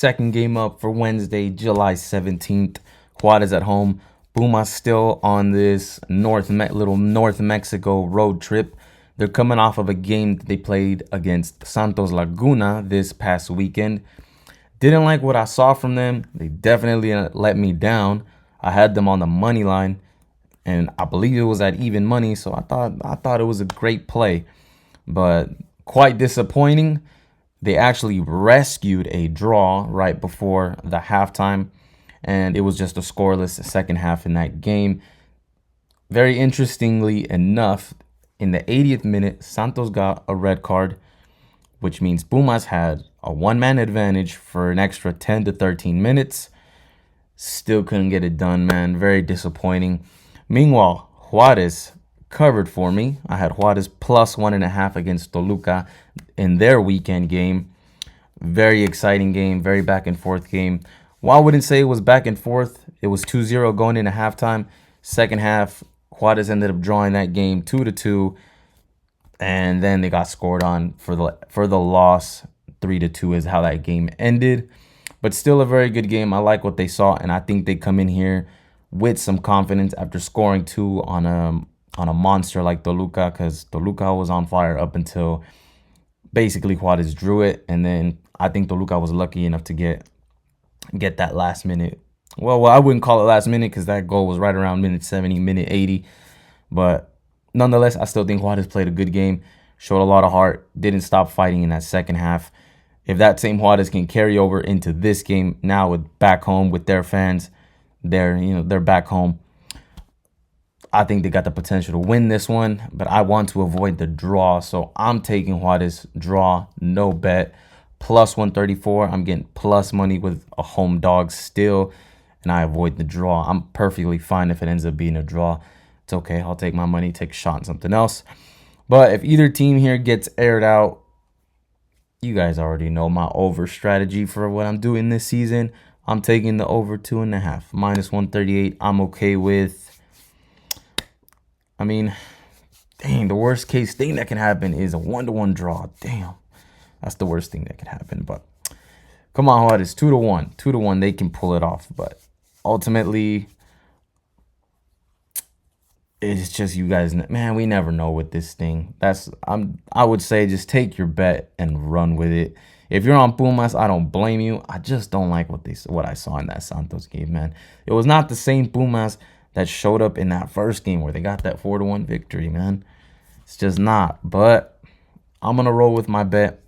Second game up for Wednesday, July 17th. Juarez at home. Pumas still on this little North Mexico road trip. They're coming off of a game that they played against Santos Laguna this past weekend. Didn't like what I saw from them. They definitely let me down. I had them on the money line, and I believe it was at even money, so I thought it was a great play, but quite disappointing. They actually rescued a draw right before the halftime, and it was just a scoreless second half in that game. Very interestingly enough, in the 80th minute, Santos got a red card, which means Pumas had a one-man advantage for an extra 10 to 13 minutes. Still couldn't get it done, man. Very disappointing. Meanwhile, Juarez covered for me. I had Juarez plus 1.5 against Toluca in their weekend game. Very exciting game, very back and forth game. Well, I wouldn't say it was back and forth. It was 2-0 going into halftime. Second half, Juarez ended up drawing that game 2-2, and then they got scored on for the loss. 3-2 is how that game ended. But still a very good game. I like what they saw, and I think they come in here with some confidence after scoring two on a monster like Toluca, because Toluca was on fire up until basically Juarez drew it, and then I think Toluca was lucky enough to get that last minute. Well, I wouldn't call it last minute because that goal was right around minute 70, minute 80. But nonetheless, I still think Juarez played a good game, showed a lot of heart, didn't stop fighting in that second half. If that same Juarez can carry over into this game now with back home with their fans, they're back home. I think they got the potential to win this one, but I want to avoid the draw. So I'm taking Juarez draw, no bet, plus 134. I'm getting plus money with a home dog still, and I avoid the draw. I'm perfectly fine if it ends up being a draw. It's okay. I'll take my money, take a shot on something else. But if either team here gets aired out, you guys already know my over strategy for what I'm doing this season. I'm taking the over 2.5, minus 138. I'm okay with. I mean, dang, the worst case thing that can happen is a 1-1 draw. Damn, that's the worst thing that can happen. But come on, Juarez, 2-1, 2-1. They can pull it off, but ultimately, it's just you guys. Man, we never know with this thing. I would say just take your bet and run with it. If you're on Pumas, I don't blame you. I just don't like what I saw in that Santos game, man. It was not the same Pumas that showed up in that first game where they got that 4-1 victory, man. It's just not. But I'm going to roll with my bet.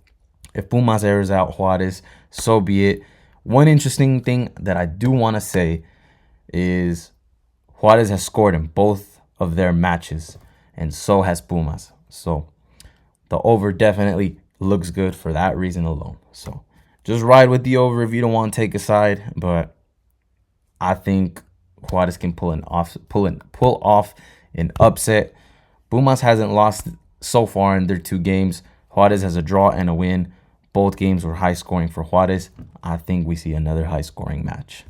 If Pumas airs out Juarez, so be it. One interesting thing that I do want to say is Juarez has scored in both of their matches, and so has Pumas. So the over definitely looks good for that reason alone. So just ride with the over if you don't want to take a side, but I think Juarez can pull off an upset. Pumas hasn't lost so far in their 2 games. Juarez has a draw and a win. Both games were high scoring for Juarez. I think we see another high scoring match.